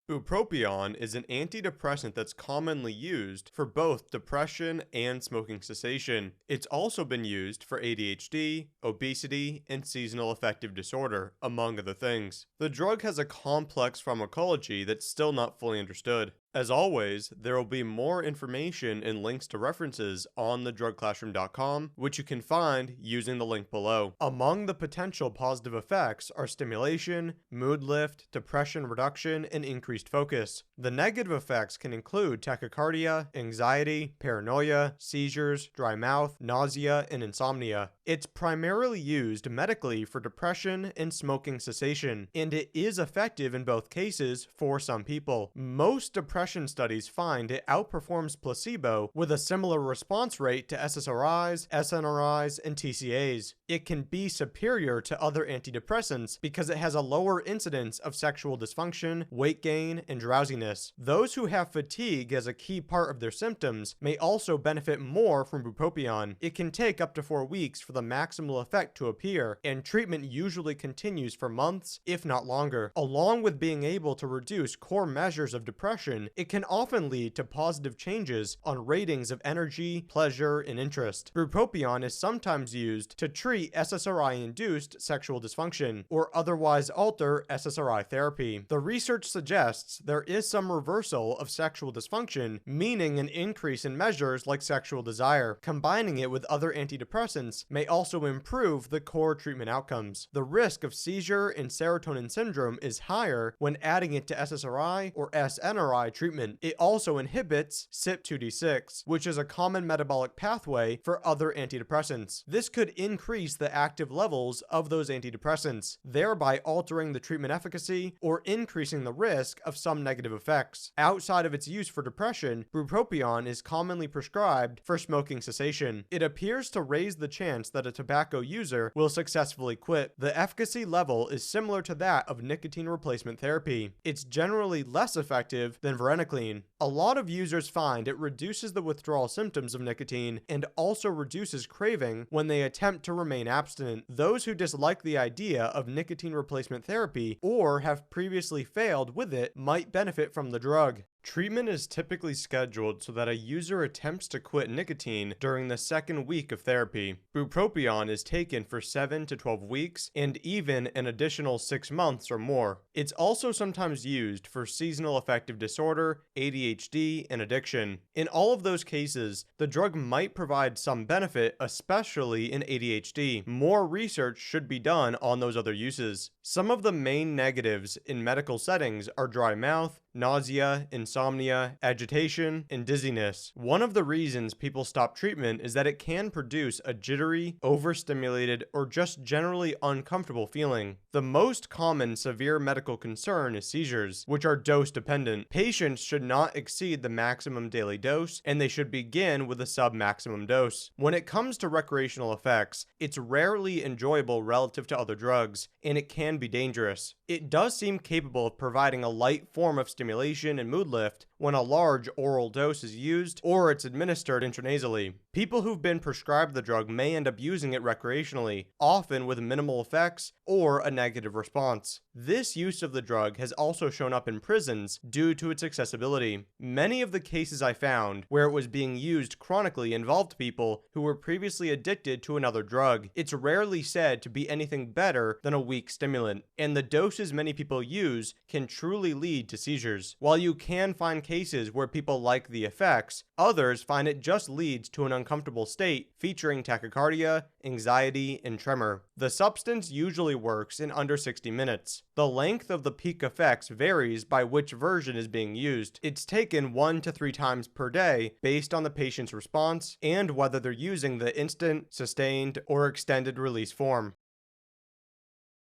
Bupropion is an antidepressant that's commonly used for both depression and smoking cessation. It's also been used for ADHD, obesity, and seasonal affective disorder, among other things. The drug has a complex pharmacology that's still not fully understood. As always, there will be more information and links to references on thedrugclassroom.com, which you can find using the link below. Among the potential positive effects are stimulation, mood lift, depression reduction, and increased focus. The negative effects can include tachycardia, anxiety, paranoia, seizures, dry mouth, nausea, and insomnia. It's primarily used medically for depression and smoking cessation, and it is effective in both cases for some people. Most depression studies find it outperforms placebo with a similar response rate to SSRIs, SNRIs, and TCAs. It can be superior to other antidepressants because it has a lower incidence of sexual dysfunction, weight gain, and drowsiness. Those who have fatigue as a key part of their symptoms may also benefit more from bupropion. It can take up to 4 weeks for the maximal effect to appear, and treatment usually continues for months, if not longer. Along with being able to reduce core measures of depression, it can often lead to positive changes on ratings of energy, pleasure, and interest. Bupropion is sometimes used to treat SSRI-induced sexual dysfunction, or otherwise alter SSRI therapy. The research suggests there is some reversal of sexual dysfunction, meaning an increase in measures like sexual desire. Combining it with other antidepressants may also improve the core treatment outcomes. The risk of seizure and serotonin syndrome is higher when adding it to SSRI or SNRI treatment. It also inhibits CYP2D6, which is a common metabolic pathway for other antidepressants. This could increase the active levels of those antidepressants, thereby altering the treatment efficacy or increasing the risk of some negative effects. Outside of its use for depression, bupropion is commonly prescribed for smoking cessation. It appears to raise the chance that a tobacco user will successfully quit. The efficacy level is similar to that of nicotine replacement therapy. It's generally less effective than varenicline. A lot of users find it reduces the withdrawal symptoms of nicotine and also reduces craving when they attempt to remain abstinent. Those who dislike the idea of nicotine replacement therapy or have previously failed with it might benefit from the drug. Treatment is typically scheduled so that a user attempts to quit nicotine during the second week of therapy. Bupropion is taken for 7 to 12 weeks and even an additional 6 months or more. It's also sometimes used for seasonal affective disorder, ADHD, and addiction. In all of those cases, the drug might provide some benefit, especially in ADHD. More research should be done on those other uses. Some of the main negatives in medical settings are dry mouth, nausea, insomnia, agitation, and dizziness. One of the reasons people stop treatment is that it can produce a jittery, overstimulated, or just generally uncomfortable feeling. The most common severe medical concern is seizures, which are dose dependent. Patients should not exceed the maximum daily dose, and they should begin with a sub-maximum dose. When it comes to recreational effects, it's rarely enjoyable relative to other drugs, and it can be dangerous. It does seem capable of providing a light form of stimulation and mood lift when a large oral dose is used or it's administered intranasally. People who've been prescribed the drug may end up using it recreationally, often with minimal effects or a negative response. This use of the drug has also shown up in prisons due to its accessibility. Many of the cases I found where it was being used chronically involved people who were previously addicted to another drug. It's rarely said to be anything better than a weak stimulant, and the doses many people use can truly lead to seizures. While you can find cases where people like the effects, others find it just leads to an uncomfortable state featuring tachycardia, anxiety, and tremor. The substance usually works in under 60 minutes. The length of the peak effects varies by which version is being used. It's taken 1 to 3 times per day based on the patient's response and whether they're using the instant, sustained, or extended release form.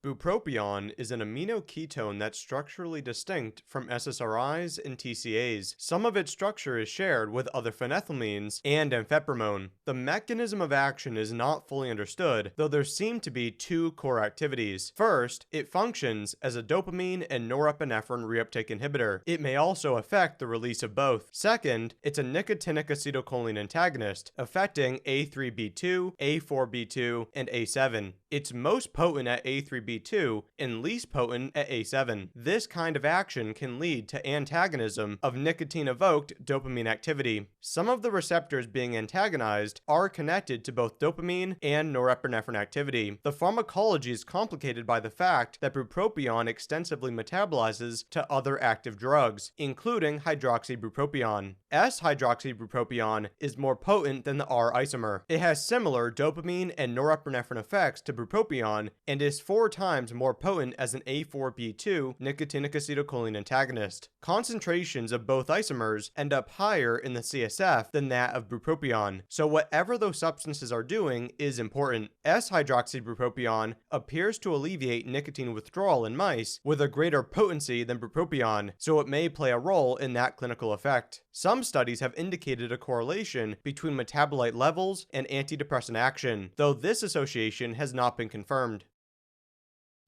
Bupropion is an amino ketone that's structurally distinct from SSRIs and TCAs. Some of its structure is shared with other phenethylamines and amfebutamone. The mechanism of action is not fully understood, though there seem to be 2 core activities. First, it functions as a dopamine and norepinephrine reuptake inhibitor. It may also affect the release of both. Second, it's a nicotinic acetylcholine antagonist, affecting A3B2, A4B2, and A7. It's most potent at A3B2 A4B2 and least potent at A7. This kind of action can lead to antagonism of nicotine-evoked dopamine activity. Some of the receptors being antagonized are connected to both dopamine and norepinephrine activity. The pharmacology is complicated by the fact that bupropion extensively metabolizes to other active drugs, including hydroxybupropion. S-hydroxybupropion is more potent than the R isomer. It has similar dopamine and norepinephrine effects to bupropion and is 4 times more potent as an A4B2 nicotinic acetylcholine antagonist. Concentrations of both isomers end up higher in the CSF than that of bupropion, so whatever those substances are doing is important. S-hydroxybupropion appears to alleviate nicotine withdrawal in mice with a greater potency than bupropion, so it may play a role in that clinical effect. Some studies have indicated a correlation between metabolite levels and antidepressant action, though this association has not been confirmed.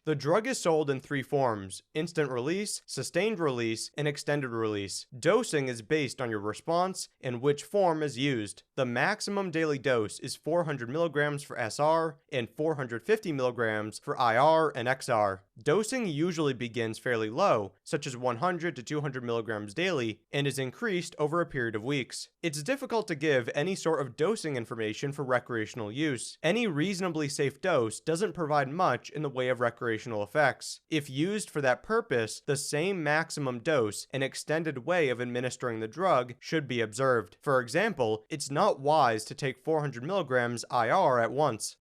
The drug is sold in 3 forms: instant release, sustained release, and extended release. Dosing is based on your response and which form is used. The maximum daily dose is 400 mg for SR and 450 mg for IR and XR. Dosing usually begins fairly low, such as 100 to 200 mg daily, and is increased over a period of weeks. It's difficult to give any sort of dosing information for recreational use. Any reasonably safe dose doesn't provide much in the way of recreational effects. If used for that purpose, the same maximum dose and extended way of administering the drug should be observed. For example, it's not wise to take 400 mg IR at once.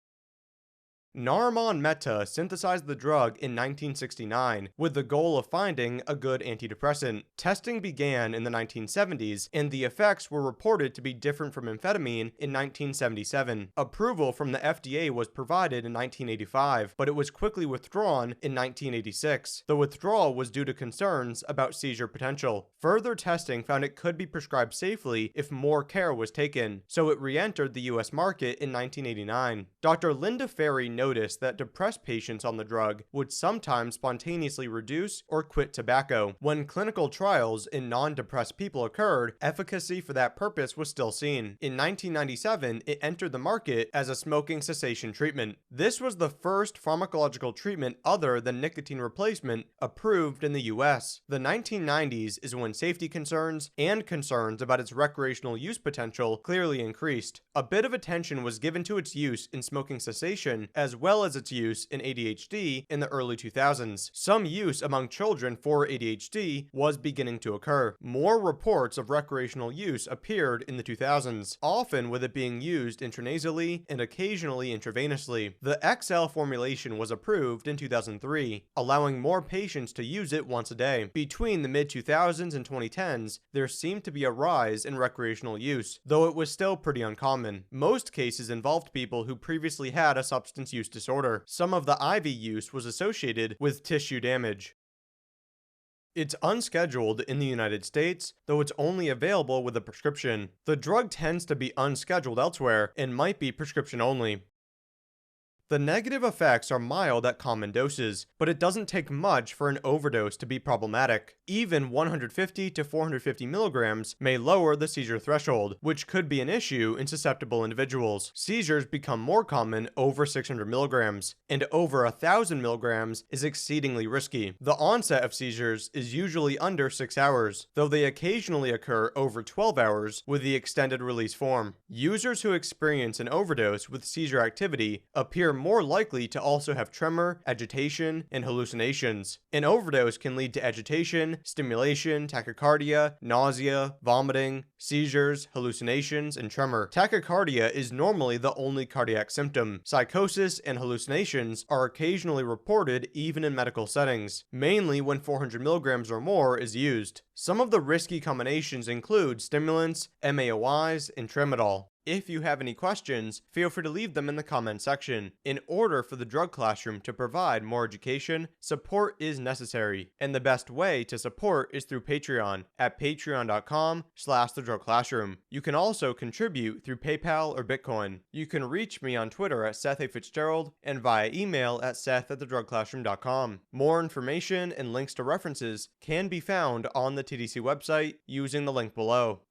Narimon Mehta synthesized the drug in 1969 with the goal of finding a good antidepressant. Testing began in the 1970s, and the effects were reported to be different from amphetamine in 1977. Approval from the FDA was provided in 1985, but it was quickly withdrawn in 1986. The withdrawal was due to concerns about seizure potential. Further testing found it could be prescribed safely if more care was taken, so it re-entered the US market in 1989. Dr. Linda Ferry noticed that depressed patients on the drug would sometimes spontaneously reduce or quit tobacco. When clinical trials in non-depressed people occurred, efficacy for that purpose was still seen. In 1997, it entered the market as a smoking cessation treatment. This was the first pharmacological treatment other than nicotine replacement approved in the US. The 1990s is when safety concerns and concerns about its recreational use potential clearly increased. A bit of attention was given to its use in smoking cessation as well as its use in ADHD in the early 2000s. Some use among children for ADHD was beginning to occur. More reports of recreational use appeared in the 2000s, often with it being used intranasally and occasionally intravenously. The XL formulation was approved in 2003, allowing more patients to use it once a day. Between the mid-2000s and 2010s, there seemed to be a rise in recreational use, though it was still pretty uncommon. Most cases involved people who previously had a substance use disorder. Some of the IV use was associated with tissue damage. It's unscheduled in the United States, though it's only available with a prescription. The drug tends to be unscheduled elsewhere and might be prescription only. The negative effects are mild at common doses, but it doesn't take much for an overdose to be problematic. Even 150 to 450 milligrams may lower the seizure threshold, which could be an issue in susceptible individuals. Seizures become more common over 600 milligrams, and over 1,000 milligrams is exceedingly risky. The onset of seizures is usually under 6 hours, though they occasionally occur over 12 hours with the extended release form. Users who experience an overdose with seizure activity appear more likely to also have tremor, agitation, and hallucinations. An overdose can lead to agitation, stimulation, tachycardia, nausea, vomiting, seizures, hallucinations, and tremor. Tachycardia is normally the only cardiac symptom. Psychosis and hallucinations are occasionally reported even in medical settings, mainly when 400 milligrams or more is used. Some of the risky combinations include stimulants, MAOIs, and tramadol. If you have any questions, feel free to leave them in the comment section. In order for the Drug Classroom to provide more education, support is necessary, and the best way to support is through Patreon at patreon.com/thedrugclassroom. You can also contribute through PayPal or Bitcoin. You can reach me on Twitter at Seth A. Fitzgerald and via email at seth@thedrugclassroom.com. More information and links to references can be found on the TDC website using the link below.